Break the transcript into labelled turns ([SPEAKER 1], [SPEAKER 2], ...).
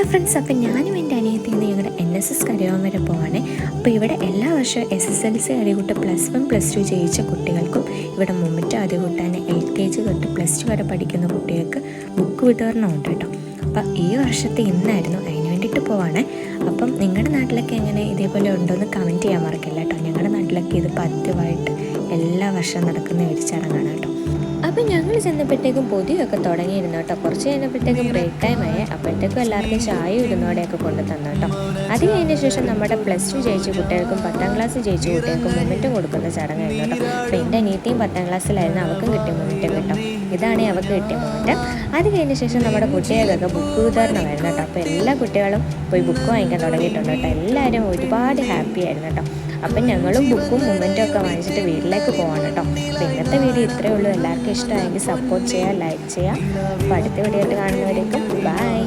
[SPEAKER 1] Hello friends, അപ്പം ഞാനും എൻ്റെ അനിയത്തിയും ഞങ്ങളുടെ NSS കരയോം വരെ പോവാണ്. അപ്പോൾ ഇവിടെ എല്ലാ വർഷവും SSLC അടികൂട്ട് +1 +2 ജയിച്ച കുട്ടികൾക്കും ഇവിടെ മൊമെൻറ്റോ അതുകൂട്ടാൻ LKG തൊട്ട് +2 വരെ പഠിക്കുന്ന കുട്ടികൾക്ക് ബുക്ക് വിതരണം ഉണ്ട് കേട്ടോ. അപ്പം ഈ വർഷത്തെ ഇന്നായിരുന്നു, അതിന് വേണ്ടിയിട്ട് പോവാണ്. അപ്പം നിങ്ങളുടെ നാട്ടിലൊക്കെ എങ്ങനെ ഇതേപോലെ ഉണ്ടോയെന്ന് കമൻറ്റ് ചെയ്യാൻ മറക്കില്ല കേട്ടോ. ഞങ്ങളുടെ നാട്ടിലൊക്കെ ഇത് പതിവായിട്ട് എല്ലാ വർഷവും നടക്കുന്ന ഒരു ചടങ്ങാണ് കേട്ടോ. അപ്പം ഞങ്ങൾ ചെന്നപ്പോഴത്തേക്കും പൊതിയൊക്കെ തുടങ്ങിയിരുന്നു കേട്ടോ. കുറച്ച് കഴിഞ്ഞപ്പോഴത്തേക്കും ബ്രേക്ക് ടൈമായി. അപ്പോഴത്തേക്കും എല്ലാവർക്കും ചായ ഇടുന്നോടെയൊക്കെ കൊണ്ടു തന്നു കേട്ടോ. അത് കഴിഞ്ഞ ശേഷം നമ്മുടെ +2 ജയിച്ച കുട്ടികൾക്കും 10ാം ക്ലാസ് ജയിച്ച കുട്ടികൾക്കും മൊമെൻറ്റോ കൊടുക്കുന്ന ചടങ്ങായിരുന്നു കേട്ടോ. അപ്പോൾ എൻ്റെ അനിയത്തിയും 10ാം ക്ലാസ്സിലായിരുന്നു, അവൾക്കും കിട്ടിയ മൊമെൻറ്റോ കേട്ടോ. ഇതാണ് അവൾക്ക് കിട്ടിയ മൊമെൻറ്റോ. അത് കഴിഞ്ഞ ശേഷം നമ്മുടെ കുട്ടികൾക്കൊക്കെ ബുക്ക് വിതരണമായിരുന്നു കേട്ടോ. അപ്പോൾ എല്ലാ കുട്ടികളും പോയി ബുക്ക് വാങ്ങിക്കാൻ തുടങ്ങിയിട്ടുണ്ട് കേട്ടോ. എല്ലാവരും ഒരുപാട് ഹാപ്പി ആയിരുന്നു കേട്ടോ. അപ്പം ഞങ്ങളും ബുക്കും മൊമെൻറ്റോ ഒക്കെ വാങ്ങിച്ചിട്ട് വീട്ടിലേക്ക് പോവാണ് കേട്ടോ. അപ്പോൾ ഇന്നത്തെ വീഡിയോ ഇത്രയേ ഉള്ളൂ. എല്ലാവർക്കും ഇഷ്ടമായെങ്കിൽ സപ്പോർട്ട് ചെയ്യുക, ലൈക്ക് ചെയ്യുക. അപ്പോൾ അടുത്ത വീഡിയോ ആയിട്ട് കാണുന്നവരേക്കും ബൈ.